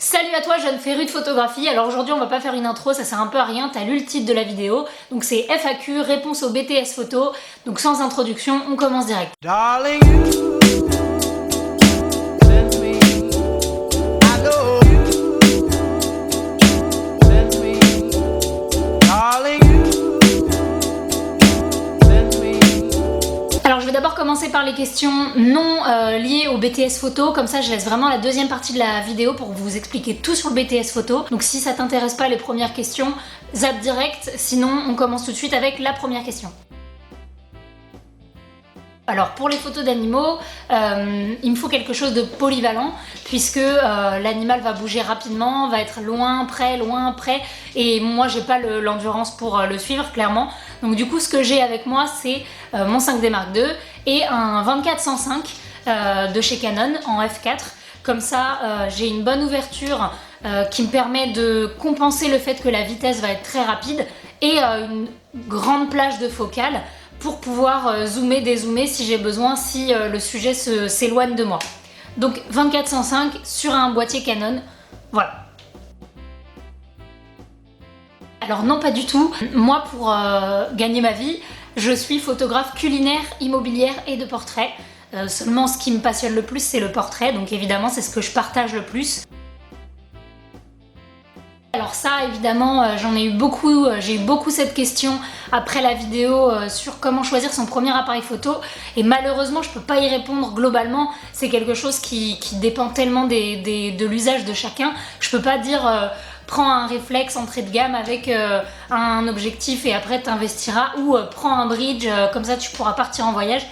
Salut à toi jeune féru de photographie. Alors aujourd'hui on va pas faire une intro, ça sert un peu à rien, t'as lu le titre de la vidéo. Donc c'est FAQ, réponse au BTS photo. Donc sans introduction, on commence direct. Darling, alors je vais d'abord commencer par les questions non liées au BTS photo, comme ça je laisse vraiment la deuxième partie de la vidéo pour vous expliquer tout sur le BTS photo. Donc si ça t'intéresse pas les premières questions, zappe direct, sinon on commence tout de suite avec la première question. Alors pour les photos d'animaux, il me faut quelque chose de polyvalent puisque l'animal va bouger rapidement, va être loin, près, et moi j'ai pas l'endurance pour le suivre clairement. Donc du coup ce que j'ai avec moi c'est mon 5D Mark II et un 24-105 de chez Canon en f4. Comme ça j'ai une bonne ouverture qui me permet de compenser le fait que la vitesse va être très rapide et une grande plage de focale pour pouvoir zoomer, dézoomer si j'ai besoin, si le sujet s'éloigne de moi. Donc 24-105 sur un boîtier Canon, voilà. Alors non, pas du tout. Moi, pour gagner ma vie, je suis photographe culinaire, immobilière et de portrait. Seulement, ce qui me passionne le plus, c'est le portrait, donc évidemment, c'est ce que je partage le plus. Alors ça évidemment j'en ai eu beaucoup, j'ai eu beaucoup cette question après la vidéo sur comment choisir son premier appareil photo et malheureusement je peux pas y répondre globalement, c'est quelque chose qui dépend tellement de l'usage de chacun. Je peux pas dire prends un réflexe entrée de gamme avec un objectif et après t'investiras ou prends un bridge, comme ça tu pourras partir en voyage.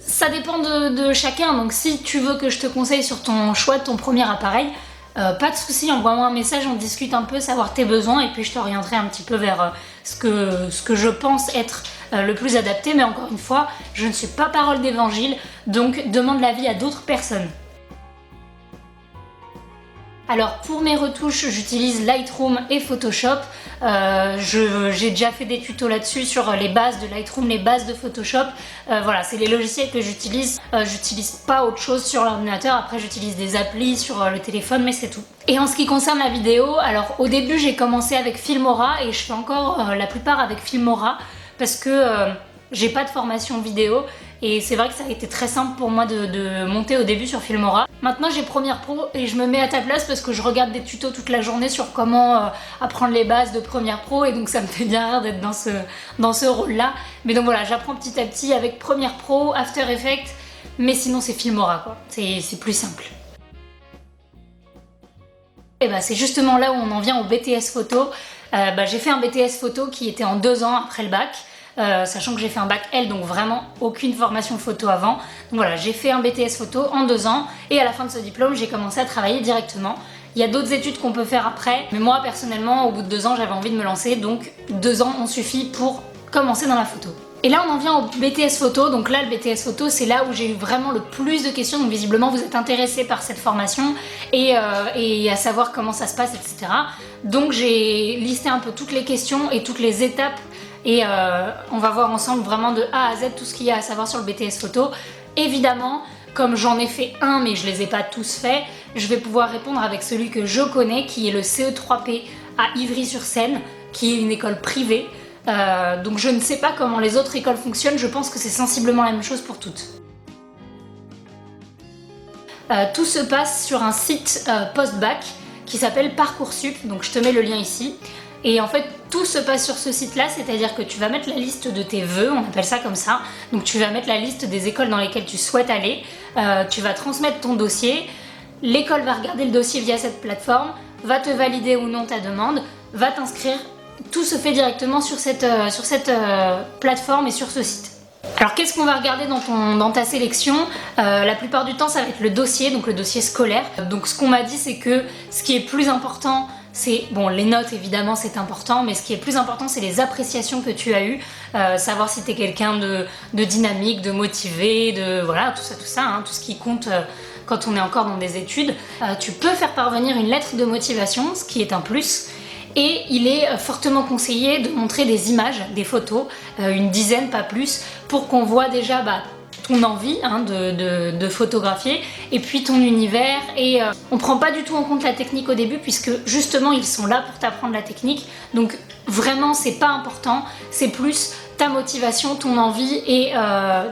Ça dépend de chacun, donc si tu veux que je te conseille sur ton choix de ton premier appareil, pas de soucis, envoie-moi un message, on discute un peu, savoir tes besoins et puis je t'orienterai un petit peu vers ce que je pense être le plus adapté. Mais encore une fois, je ne suis pas parole d'évangile, donc demande l'avis à d'autres personnes. Alors pour mes retouches, j'utilise Lightroom et Photoshop. J'ai déjà fait des tutos là-dessus sur les bases de Lightroom, les bases de Photoshop. Voilà, c'est les logiciels que j'utilise. J'utilise pas autre chose sur l'ordinateur. Après, j'utilise des applis sur le téléphone, mais c'est tout. Et en ce qui concerne la vidéo, alors au début, j'ai commencé avec Filmora et je fais encore la plupart avec Filmora parce que j'ai pas de formation vidéo. Et c'est vrai que ça a été très simple pour moi de monter au début sur Filmora. Maintenant j'ai Premiere Pro et je me mets à ta place parce que je regarde des tutos toute la journée sur comment apprendre les bases de Premiere Pro et donc ça me fait bien rire d'être dans ce rôle-là. Mais donc voilà, j'apprends petit à petit avec Premiere Pro, After Effects, mais sinon c'est Filmora quoi, c'est plus simple. Et bah c'est justement là où on en vient au BTS photo. J'ai fait un BTS photo qui était en 2 ans après le bac. Sachant que j'ai fait un bac L, donc vraiment aucune formation photo avant. Donc voilà, j'ai fait un BTS photo en 2 ans et à la fin de ce diplôme, j'ai commencé à travailler directement. Il y a d'autres études qu'on peut faire après, mais moi personnellement, au bout de 2 ans, j'avais envie de me lancer, donc 2 ans ont suffi pour commencer dans la photo. Et là, on en vient au BTS photo. Donc là, le BTS photo, c'est là où j'ai eu vraiment le plus de questions. Donc visiblement, vous êtes intéressés par cette formation et à savoir comment ça se passe, etc. Donc j'ai listé un peu toutes les questions et toutes les étapes. Et on va voir ensemble vraiment de A à Z tout ce qu'il y a à savoir sur le BTS photo. Évidemment, comme j'en ai fait un mais je les ai pas tous faits, je vais pouvoir répondre avec celui que je connais qui est le CE3P à Ivry-sur-Seine, qui est une école privée. Donc je ne sais pas comment les autres écoles fonctionnent, je pense que c'est sensiblement la même chose pour toutes. Tout se passe sur un site post-bac qui s'appelle Parcoursup, donc je te mets le lien ici. Et en fait, tout se passe sur ce site-là, c'est-à-dire que tu vas mettre la liste de tes vœux, on appelle ça comme ça. Donc tu vas mettre la liste des écoles dans lesquelles tu souhaites aller, tu vas transmettre ton dossier, l'école va regarder le dossier via cette plateforme, va te valider ou non ta demande, va t'inscrire. Tout se fait directement sur cette plateforme et sur ce site. Alors qu'est-ce qu'on va regarder dans ta sélection? La plupart du temps, ça va être le dossier, donc le dossier scolaire. Donc ce qu'on m'a dit, c'est que ce qui est plus important, c'est, bon, les notes évidemment c'est important, mais ce qui est plus important c'est les appréciations que tu as eues, savoir si tu es quelqu'un de dynamique, de motivé, de voilà, tout ça, hein, tout ce qui compte quand on est encore dans des études. Tu peux faire parvenir une lettre de motivation, ce qui est un plus, et il est fortement conseillé de montrer des images, des photos, une dizaine pas plus, pour qu'on voit déjà ton envie hein, de photographier et puis ton univers et on prend pas du tout en compte la technique au début puisque justement ils sont là pour t'apprendre la technique, donc vraiment c'est pas important, c'est plus ta motivation, ton envie et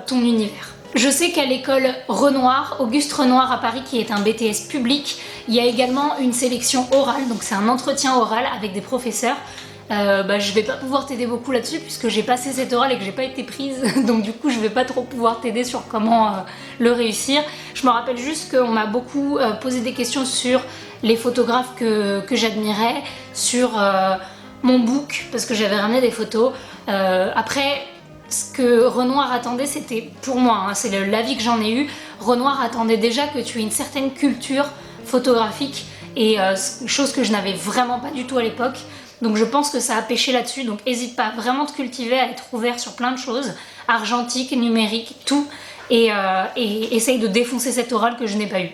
ton univers. Je sais qu'à l'école Renoir, Auguste Renoir à Paris, qui est un BTS public, il y a également une sélection orale, donc c'est un entretien oral avec des professeurs. Je vais pas pouvoir t'aider beaucoup là-dessus puisque j'ai passé cet oral et que j'ai pas été prise, donc du coup je vais pas trop pouvoir t'aider sur comment le réussir. Je me rappelle juste qu'on m'a beaucoup posé des questions sur les photographes que j'admirais, sur mon book parce que j'avais ramené des photos. Après, ce que Renoir attendait, c'était pour moi, hein, c'est l'avis que j'en ai eu, Renoir attendait déjà que tu aies une certaine culture photographique et chose que je n'avais vraiment pas du tout à l'époque. Donc je pense que ça a pêché là-dessus, donc n'hésite pas à vraiment te cultiver, à être ouvert sur plein de choses, argentique, numérique, tout, et essaye de défoncer cet oral que je n'ai pas eu.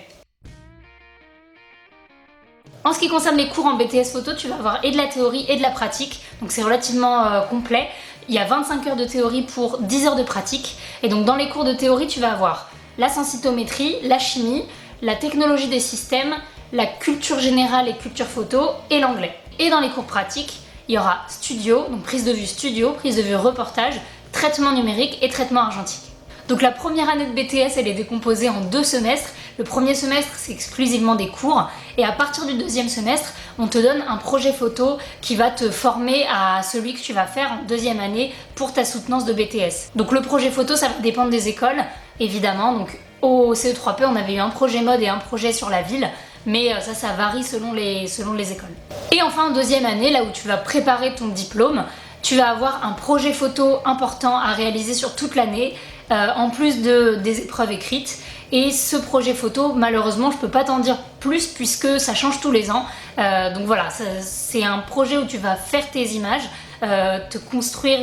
En ce qui concerne les cours en BTS photo, tu vas avoir et de la théorie et de la pratique, donc c'est relativement complet. Il y a 25 heures de théorie pour 10 heures de pratique, et donc dans les cours de théorie, tu vas avoir la sensitométrie, la chimie, la technologie des systèmes, la culture générale et culture photo, et l'anglais. Et dans les cours pratiques, il y aura studio, donc prise de vue studio, prise de vue reportage, traitement numérique et traitement argentique. Donc la première année de BTS, elle est décomposée en 2 semestres. Le premier semestre, c'est exclusivement des cours. Et à partir du deuxième semestre, on te donne un projet photo qui va te former à celui que tu vas faire en deuxième année pour ta soutenance de BTS. Donc le projet photo, ça va dépendre des écoles, évidemment. Donc au CE3P, on avait eu un projet mode et un projet sur la ville. Mais ça varie selon les écoles. Et enfin, en deuxième année, là où tu vas préparer ton diplôme, tu vas avoir un projet photo important à réaliser sur toute l'année, en plus des épreuves écrites. Et ce projet photo, malheureusement, je peux pas t'en dire plus puisque ça change tous les ans. Donc voilà, c'est un projet où tu vas faire tes images, te construire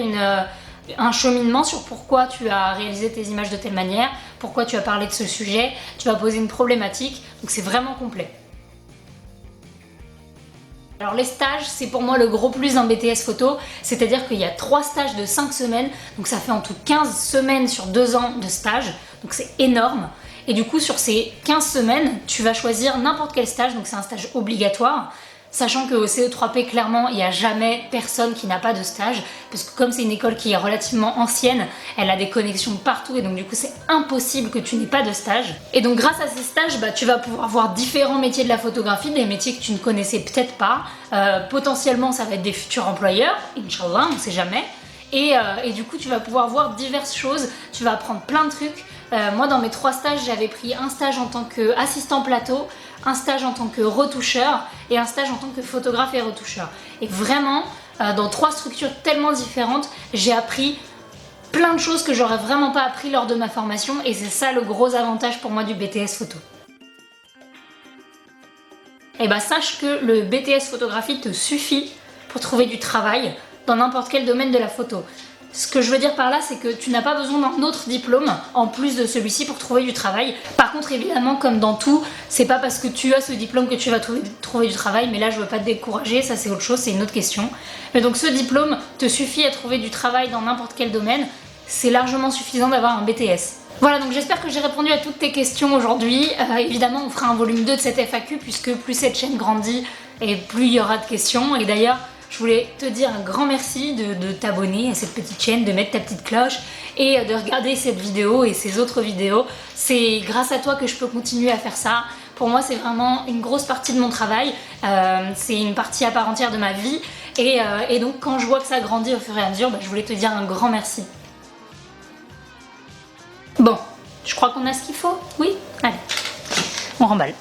un cheminement sur pourquoi tu as réalisé tes images de telle manière, pourquoi tu as parlé de ce sujet, tu vas poser une problématique, donc c'est vraiment complet. Alors les stages, c'est pour moi le gros plus d'un BTS photo, c'est-à-dire qu'il y a 3 stages de 5 semaines, donc ça fait en tout 15 semaines sur 2 ans de stage, donc c'est énorme. Et du coup sur ces 15 semaines, tu vas choisir n'importe quel stage, donc c'est un stage obligatoire, sachant qu'au CE3P, clairement, il n'y a jamais personne qui n'a pas de stage, parce que comme c'est une école qui est relativement ancienne, elle a des connexions partout, et donc du coup c'est impossible que tu n'aies pas de stage. Et donc grâce à ces stages, tu vas pouvoir voir différents métiers de la photographie, des métiers que tu ne connaissais peut-être pas. Potentiellement, ça va être des futurs employeurs, Inch'Allah, on ne sait jamais. Et du coup, tu vas pouvoir voir diverses choses, tu vas apprendre plein de trucs. Moi, dans mes 3 stages, j'avais pris un stage en tant qu'assistant plateau, un stage en tant que retoucheur et un stage en tant que photographe et retoucheur. Et vraiment, dans 3 structures tellement différentes, j'ai appris plein de choses que j'aurais vraiment pas appris lors de ma formation et c'est ça le gros avantage pour moi du BTS photo. Et sache que le BTS photographie te suffit pour trouver du travail dans n'importe quel domaine de la photo. Ce que je veux dire par là, c'est que tu n'as pas besoin d'un autre diplôme en plus de celui-ci pour trouver du travail. Par contre, évidemment, comme dans tout, c'est pas parce que tu as ce diplôme que tu vas trouver du travail, mais là je veux pas te décourager, ça c'est autre chose, c'est une autre question. Mais donc ce diplôme te suffit à trouver du travail dans n'importe quel domaine, c'est largement suffisant d'avoir un BTS. Voilà, donc j'espère que j'ai répondu à toutes tes questions aujourd'hui. Évidemment, on fera un volume 2 de cette FAQ puisque plus cette chaîne grandit et plus il y aura de questions. Et d'ailleurs, je voulais te dire un grand merci de t'abonner à cette petite chaîne, de mettre ta petite cloche et de regarder cette vidéo et ces autres vidéos. C'est grâce à toi que je peux continuer à faire ça. Pour moi, c'est vraiment une grosse partie de mon travail. C'est une partie à part entière de ma vie. Et donc, quand je vois que ça grandit au fur et à mesure, je voulais te dire un grand merci. Bon, je crois qu'on a ce qu'il faut. Oui? Allez, on remballe.